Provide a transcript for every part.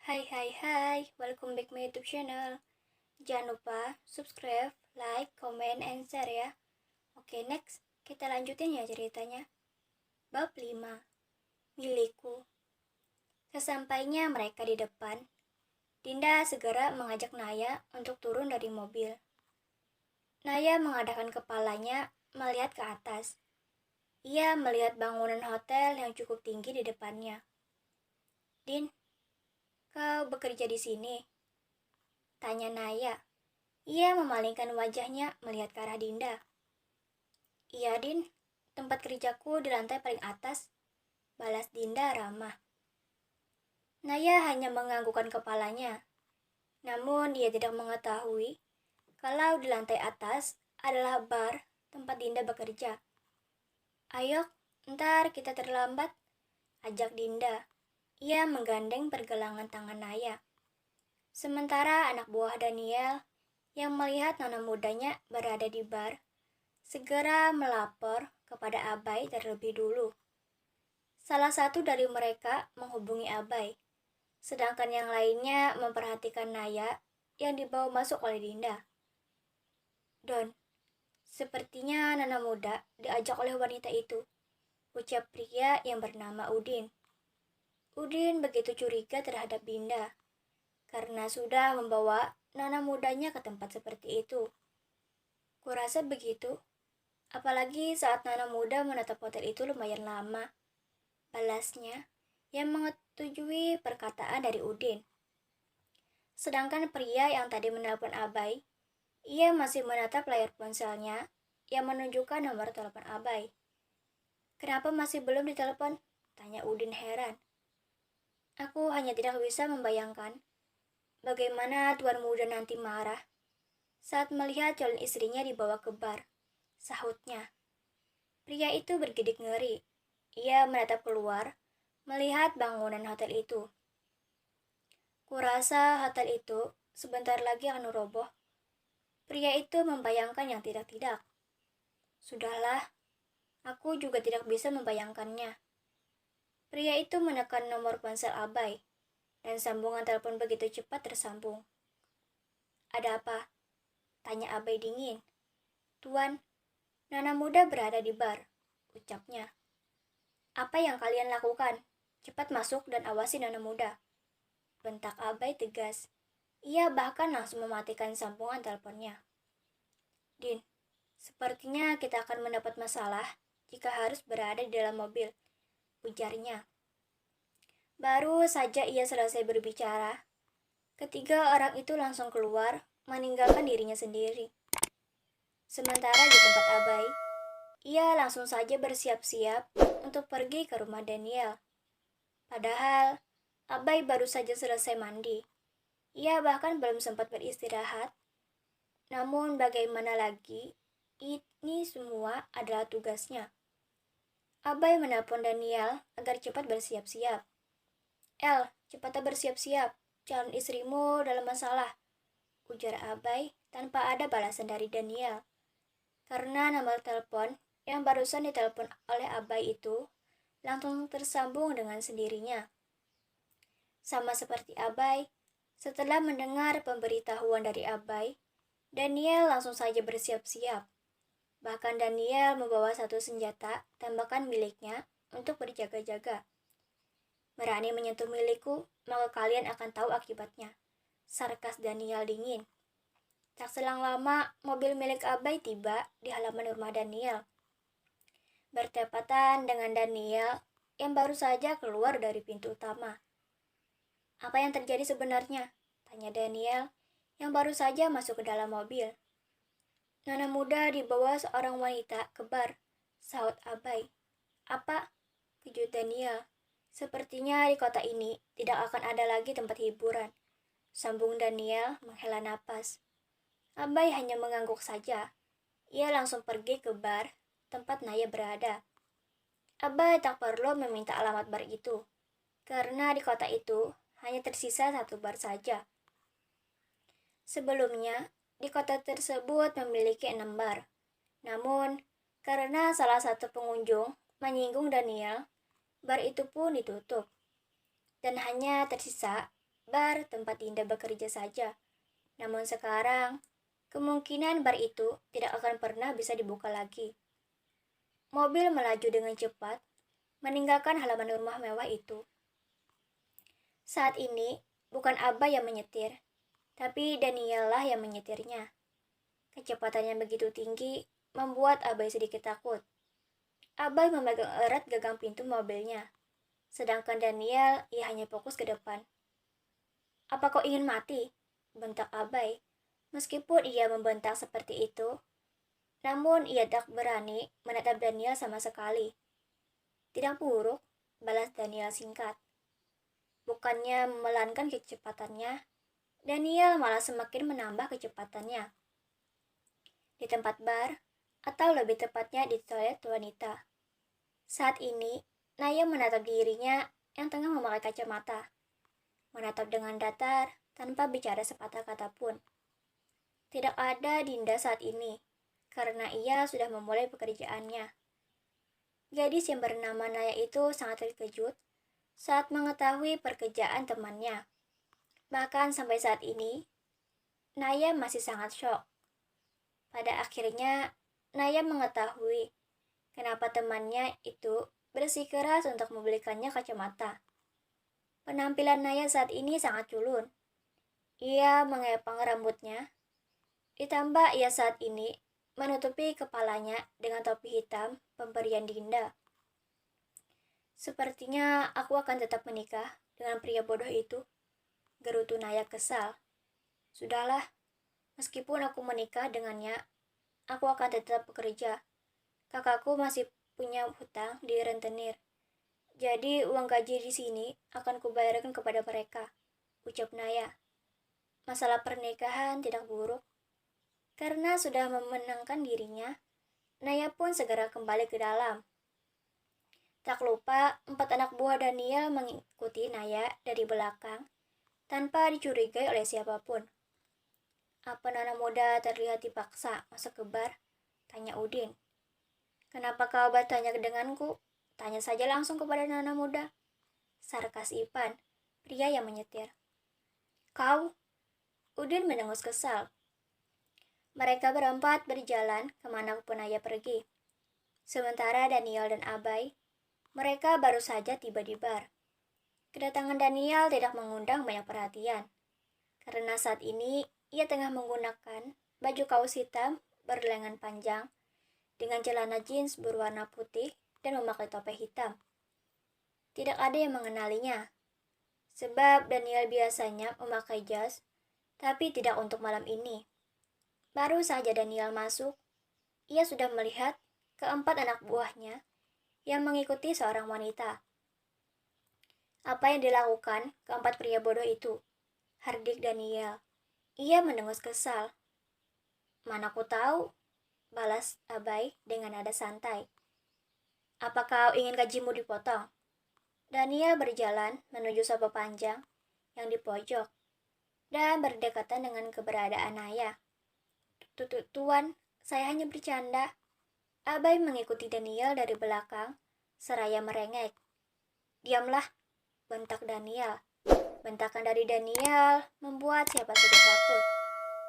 Hai hai hai, welcome back my YouTube channel. Jangan lupa subscribe, like, comment, and share ya. Oke, next. Kita lanjutin ya ceritanya. Bab 5. Milikku. Sesampainya mereka di depan, Dinda segera mengajak Naya untuk turun dari mobil. Naya mengadahkan kepalanya melihat ke atas. Ia melihat bangunan hotel yang cukup tinggi di depannya. Din, kau bekerja di sini? Tanya Naya. Ia memalingkan wajahnya melihat ke arah Dinda. Iya, Din. Tempat kerjaku di lantai paling atas, balas Dinda ramah. Naya hanya menganggukkan kepalanya. Namun ia tidak mengetahui kalau di lantai atas adalah bar tempat Dinda bekerja. Ayo, ntar kita terlambat, ajak Dinda. Ia menggandeng pergelangan tangan Naya. Sementara anak buah Daniel yang melihat nona mudanya berada di bar, segera melapor kepada Abai terlebih dulu. Salah satu dari mereka menghubungi Abai, sedangkan yang lainnya memperhatikan Naya yang dibawa masuk oleh Dinda. Don, sepertinya nona muda diajak oleh wanita itu, ucap pria yang bernama Udin. Udin begitu curiga terhadap Dinda, karena sudah membawa nona mudanya ke tempat seperti itu. Kurasa begitu, apalagi saat nona muda menetap hotel itu lumayan lama, balasnya yang menyetujui perkataan dari Udin. Sedangkan pria yang tadi menelpon Abai, ia masih menatap layar ponselnya yang menunjukkan nomor telepon Abai. Kenapa masih belum ditelepon? Tanya Udin heran. Aku hanya tidak bisa membayangkan bagaimana tuan muda nanti marah saat melihat calon istrinya dibawa ke bar, sahutnya. Pria itu bergidik ngeri. Ia menatap keluar, melihat bangunan hotel itu. Kurasa hotel itu sebentar lagi akan roboh. Pria itu membayangkan yang tidak-tidak. Sudahlah, aku juga tidak bisa membayangkannya. Pria itu menekan nomor ponsel Abai, dan sambungan telepon begitu cepat tersambung. Ada apa? Tanya Abai dingin. Tuan, nona muda berada di bar, ucapnya. Apa yang kalian lakukan? Cepat masuk dan awasi nona muda. Bentak Abai tegas. Ia bahkan langsung mematikan sambungan teleponnya. Din, sepertinya kita akan mendapat masalah jika harus berada di dalam mobil, ujarnya. Baru saja ia selesai berbicara, ketiga orang itu langsung keluar, meninggalkan dirinya sendiri. Sementara di tempat Abai, ia langsung saja bersiap-siap untuk pergi ke rumah Daniel. Padahal, Abai baru saja selesai mandi. Ia bahkan belum sempat beristirahat. Namun bagaimana lagi, ini semua adalah tugasnya. Abai menelpon Daniel agar cepat bersiap-siap. Cepatlah bersiap-siap, calon istrimu dalam masalah, ujar Abai tanpa ada balasan dari Daniel. Karena nomor telepon yang barusan ditelepon oleh Abai itu langsung tersambung dengan sendirinya. Sama seperti Abai, setelah mendengar pemberitahuan dari Abai, Daniel langsung saja bersiap-siap. Bahkan Daniel membawa satu senjata tembakan miliknya untuk berjaga-jaga. Berani menyentuh milikku, maka kalian akan tahu akibatnya. Sarkas Daniel dingin. Tak selang lama, mobil milik Abai tiba di halaman rumah Daniel. Bertepatan dengan Daniel yang baru saja keluar dari pintu utama. Apa yang terjadi sebenarnya? Tanya Daniel yang baru saja masuk ke dalam mobil. Nona muda dibawa seorang wanita ke bar, sahut Abai. Apa? Kejut Daniel. Sepertinya di kota ini tidak akan ada lagi tempat hiburan. Sambung Daniel menghela napas. Abai hanya mengangguk saja. Ia langsung pergi ke bar tempat Naya berada. Abai tak perlu meminta alamat bar itu, karena di kota itu hanya tersisa satu bar saja. Sebelumnya, di kota tersebut memiliki 6 bar. Namun, karena salah satu pengunjung menyinggung Daniel, bar itu pun ditutup. Dan hanya tersisa bar tempat Dinda bekerja saja. Namun sekarang, kemungkinan bar itu tidak akan pernah bisa dibuka lagi. Mobil melaju dengan cepat, meninggalkan halaman rumah mewah itu. Saat ini, bukan Abah yang menyetir, tapi Daniel lah yang menyetirnya. Kecepatannya begitu tinggi, membuat Abai sedikit takut. Abai memegang erat gagang pintu mobilnya, sedangkan Daniel, ia hanya fokus ke depan. "Apa kau ingin mati?" bentak Abai. Meskipun ia membentak seperti itu, namun ia tak berani menatap Daniel sama sekali. "Tidak buruk," balas Daniel singkat. Bukannya memelankan kecepatannya, Daniel malah semakin menambah kecepatannya. Di tempat bar, atau lebih tepatnya di toilet wanita. Saat ini, Naya menatap dirinya yang tengah memakai kacamata. Menatap dengan datar, tanpa bicara sepatah kata pun. Tidak ada Dinda saat ini, karena ia sudah memulai pekerjaannya. Gadis yang bernama Naya itu sangat terkejut saat mengetahui pekerjaan temannya. Bahkan sampai saat ini, Naya masih sangat syok. Pada akhirnya, Naya mengetahui kenapa temannya itu bersikeras untuk membelikannya kacamata. Penampilan Naya saat ini sangat culun. Ia mengepang rambutnya, ditambah ia saat ini menutupi kepalanya dengan topi hitam pemberian Dinda. "Sepertinya aku akan tetap menikah dengan pria bodoh itu," gerutu Naya kesal. "Sudahlah, meskipun aku menikah dengannya, aku akan tetap bekerja. Kakakku masih punya hutang di rentenir. Jadi uang gaji di sini akan kubayarkan kepada mereka," ucap Naya. Masalah pernikahan tidak buruk. Karena sudah memenangkan dirinya, Naya pun segera kembali ke dalam. Tak lupa, 4 anak buah Daniel mengikuti Naya dari belakang tanpa dicurigai oleh siapapun. "Apa Nana muda terlihat dipaksa masuk ke bar?" tanya Udin. "Kenapa kau bertanya denganku? Tanya saja langsung kepada Nana muda," sarkas Ipan, pria yang menyetir. "Kau?" Udin mendengus kesal. Mereka berempat berjalan kemana pun Naya pergi. Sementara Daniel dan Abai, mereka baru saja tiba di bar. Kedatangan Daniel tidak mengundang banyak perhatian, karena saat ini ia tengah menggunakan baju kaos hitam berlengan panjang dengan celana jeans berwarna putih dan memakai topi hitam. Tidak ada yang mengenalinya, sebab Daniel biasanya memakai jas, tapi tidak untuk malam ini. Baru saja Daniel masuk, ia sudah melihat keempat anak buahnya yang mengikuti seorang wanita. "Apa yang dilakukan keempat pria bodoh itu?" hardik Daniel. Ia mendengus kesal. "Mana ku tahu," balas Abai dengan nada santai. "Apa kau ingin gajimu dipotong?" Daniel berjalan menuju sofa panjang yang di pojok dan berdekatan dengan keberadaan Naya. Tuan, saya hanya bercanda." Abai mengikuti Daniel dari belakang, seraya merengek. "Diamlah," bentak Daniel. Bentakan dari Daniel membuat siapa saja takut.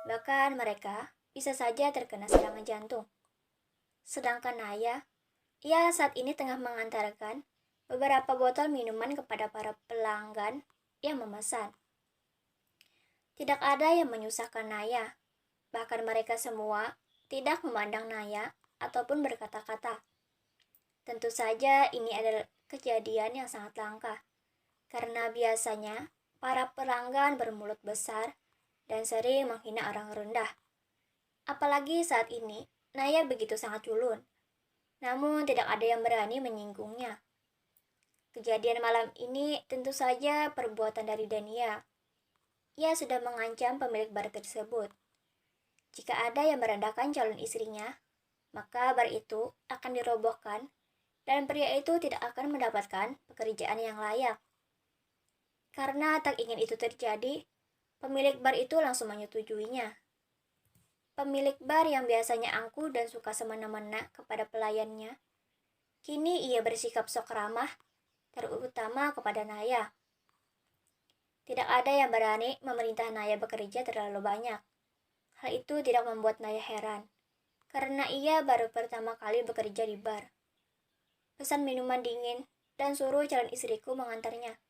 Bahkan mereka bisa saja terkena serangan jantung. Sedangkan Naya, ia saat ini tengah mengantarkan beberapa botol minuman kepada para pelanggan yang memesan. Tidak ada yang menyusahkan Naya. Bahkan mereka semua tidak memandang Naya ataupun berkata-kata. Tentu saja ini adalah kejadian yang sangat langka, karena biasanya para pelanggan bermulut besar dan sering menghina orang rendah. Apalagi saat ini, Naya begitu sangat culun. Namun tidak ada yang berani menyinggungnya. Kejadian malam ini tentu saja perbuatan dari Daniel. Ia sudah mengancam pemilik bar tersebut. Jika ada yang merendahkan calon istrinya, maka bar itu akan dirobohkan dan pria itu tidak akan mendapatkan pekerjaan yang layak. Karena tak ingin itu terjadi, pemilik bar itu langsung menyetujuinya. Pemilik bar yang biasanya angkuh dan suka semena-mena kepada pelayannya, kini ia bersikap sok ramah, terutama kepada Naya. Tidak ada yang berani memerintah Naya bekerja terlalu banyak. Hal itu tidak membuat Naya heran, karena ia baru pertama kali bekerja di bar. Pesan minuman dingin dan suruh calon istriku mengantarnya.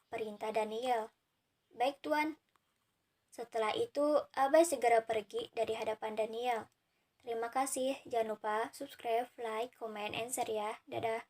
Perintah Daniel. Baik, Tuan. Setelah itu, Abai segera pergi dari hadapan Daniel. Terima kasih, jangan lupa subscribe, like, comment, and share ya. Dadah.